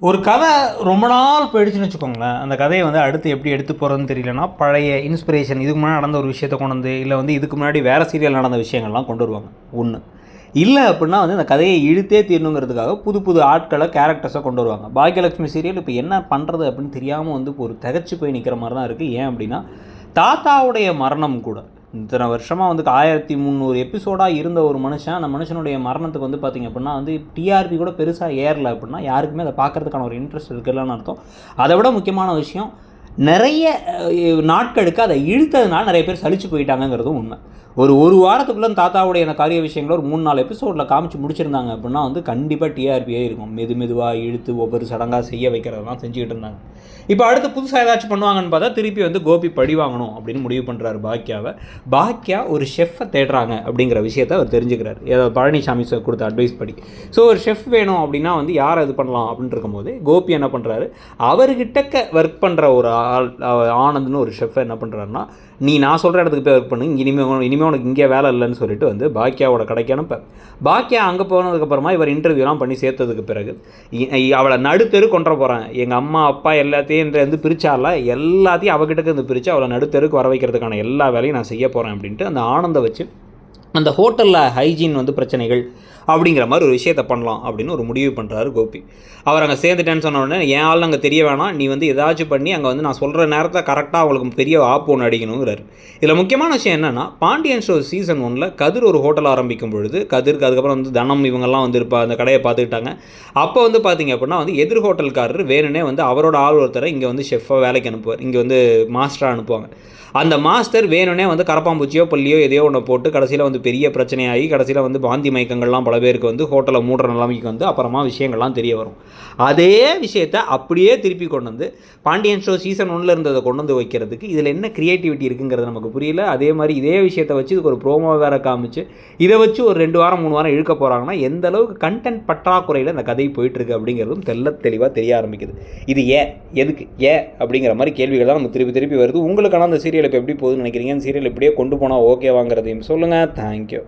ஒரு கதை ரொம்ப நாள் போயிடுச்சுன்னு வச்சுக்கோங்களேன். அந்த கதையை வந்து அடுத்து எப்படி எடுத்து போகிறதுன்னு தெரியலனா, பழைய இன்ஸ்பிரேஷன் இதுக்கு முன்னாடி நடந்த ஒரு விஷயத்தை கொண்டு வந்து, இல்லை வந்து இதுக்கு முன்னாடி வேறு சீரியல் நடந்த விஷயங்கள்லாம் கொண்டு வருவாங்க. ஒன்று இல்லை அப்படின்னா வந்து அந்த கதையை இழுத்தே தீரணுங்கிறதுக்காக புது புது ஆட்களை, கேரக்டர்ஸை கொண்டு வருவாங்க. பாக்கியலட்சுமி சீரியல் இப்போ என்ன பண்ணுறது அப்படின்னு தெரியாமல் வந்து இப்போ ஒரு திகச்சு போய் நிற்கிற மாதிரி தான் இருக்குது. ஏன் அப்படின்னா, தாத்தாவுடைய மரணம் கூட இத்தனை வருஷமாக வந்து 1300 எபிசோடாக இருந்த ஒரு மனுஷன், அந்த மனுஷனுடைய மரணத்துக்கு வந்து பார்த்திங்க அப்படின்னா வந்து டிஆர்பி கூட பெருசாக ஏறலை அப்படின்னா யாருக்குமே அதை பார்க்குறதுக்கான ஒரு இன்ட்ரெஸ்ட் இருக்குல்லன்னு அர்த்தம். அதை விட முக்கியமான விஷயம், நிறைய நாட்களுக்கு அதை இழுத்ததுனால நிறைய பேர் சலிச்சு போயிட்டாங்கிறதும் உண்மை. ஒரு வாரத்துக்குள்ளே தாத்தாவுடைய அந்த காரிய விஷயங்களை ஒரு 3-4 எபிசோடில் காமிச்சு முடிச்சிருந்தாங்க அப்படின்னா வந்து கண்டிப்பாக டிஆர்பியே இருக்கும். மெதுவாக இழுத்து ஒவ்வொரு சடங்காக செய்ய வைக்கிறதெல்லாம் செஞ்சுக்கிட்டு இருந்தாங்க. இப்போ அடுத்து புதுசாக ஏதாச்சும் பண்ணுவாங்கன்னு பார்த்தா திருப்பி வந்து கோபி பழி வாங்கணும் அப்படின்னு முடிவு பண்ணுறாரு பாக்கியாவை. பாக்கியா ஒரு ஷெஃப்பை தேடுறாங்க அப்படிங்கிற விஷயத்தை அவர் தெரிஞ்சுக்கிறார், ஏதாவது பழனிசாமி கொடுத்த அட்வைஸ் படி. ஸோ ஒரு ஷெஃப் வேணும் அப்படின்னா வந்து யாரை இது பண்ணலாம் அப்படின்னு இருக்கும்போது கோபி என்ன பண்ணுறாரு, அவர்கிட்ட ஒர்க் பண்ணுற ஒரு ஆள் ஆனந்த்னு ஒரு ஷெஃப்பை என்ன பண்ணுறாருன்னா, நீ நான் சொல்கிற இடத்துக்கு போய் ஒர்க் பண்ணு, இனிமேல் உனக்கு இங்கே வேலை இல்லைன்னு சொல்லிட்டு வந்து பாக்கியாவோட கடைக்கு அனுப்ப. பாக்கியா அங்கே போனதுக்கப்புறமா இவர் இன்டர்வியூலாம் பண்ணி சேர்த்ததுக்கு பிறகு அவளை நடுத்தெரு கொண்டு போகிறேன், எங்கள் அம்மா அப்பா எல்லாத்தையும் வந்து பிரித்தால எல்லாத்தையும் அவகிட்டக்கு வந்து பிரித்து அவளை நடுத்தெருக்கு வர வைக்கிறதுக்கான எல்லா வேலையும் நான் செய்ய போகிறேன் அப்படின்ட்டு அந்த ஆனந்தை வச்சு அந்த ஹோட்டலில் ஹைஜீன் வந்து பிரச்சனைகள் அப்படிங்கிற மாதிரி ஒரு விஷயத்தை பண்ணலாம் அப்படின்னு ஒரு முடிவு பண்ணுறாரு கோபி. அவர் அங்கே சேர்ந்துட்டேன்னு சொன்ன உடனே என் ஆள் அங்கே தெரிய வேணாம், நீ வந்து ஏதாச்சும் பண்ணி அங்கே வந்து நான் சொல்கிற நேரத்தை கரெக்டாக அவங்களுக்கு பெரிய ஆப்பு ஒன்று அடிக்கணுங்கிறாரு. இதில் முக்கியமான விஷயம் என்னென்னா, பாண்டியன் ஷோ சீசன் 1 கதிர் ஒரு ஹோட்டல் ஆரம்பிக்கும் பொழுது கதிருக்கு அதுக்கப்புறம் வந்து தனம் இவங்கெல்லாம் வந்து அந்த கடையை பார்த்துக்கிட்டாங்க. அப்போ வந்து பார்த்திங்க அப்படின்னா வந்து எதிர் ஹோட்டல்காரர் வேணுனே வந்து அவரோட ஆள் ஒருத்தரை இங்கே வந்து ஷெஃப்பாக வேலைக்கு அனுப்புவார், இங்கே வந்து மாஸ்டராக அனுப்புவாங்க. அந்த மாஸ்டர் வேணும்னே வந்து கரப்பாம்பூச்சியோ பள்ளியோ எதையோ ஒன்று போட்டு கடைசியில் வந்து பெரிய பிரச்சனையாகி கடைசியில் வந்து வாந்தி மயக்கங்கள்லாம் பல பேருக்கு வந்து ஹோட்டலை மூடுற நிலைமைக்கு வந்து அப்புறமா விஷயங்கள்லாம் தெரிய வரும். அதே விஷயத்தை அப்படியே திருப்பி கொண்டு வந்து பாண்டியன் ஷோ சீசன் 1 இருந்ததை கொண்டு வந்து வைக்கிறதுக்கு இதில் என்ன க்ரியேட்டிவிட்டி இருக்குங்கிறது நமக்கு புரியல. அதே மாதிரி இதே விஷயத்தை வச்சு இதுக்கு ஒரு ப்ரோமோ வேறு காமிச்சு இதை வச்சு ஒரு 2 வாரம் 3 வாரம் இழுக்க போகிறாங்கன்னா எந்த அளவுக்கு கண்டென்ட் பற்றாக்குறையில் இந்த கதை போயிட்டுருக்கு அப்படிங்கிறதும் தெளிவாக தெரிய ஆரம்பிக்குது. இது எதுக்கு அப்படிங்கிற மாதிரி கேள்விகள் தான் நம்ம திருப்பி வருது. உங்களுக்கான அந்த சீரியல் இப்போ எப்படி போகுதுன்னு நினைக்கிறீங்க? அந்த சீரியல் இப்படியே கொண்டு போனால் ஓகேவாங்கிறதையும் சொல்லுங்கள். தேங்க்யூ.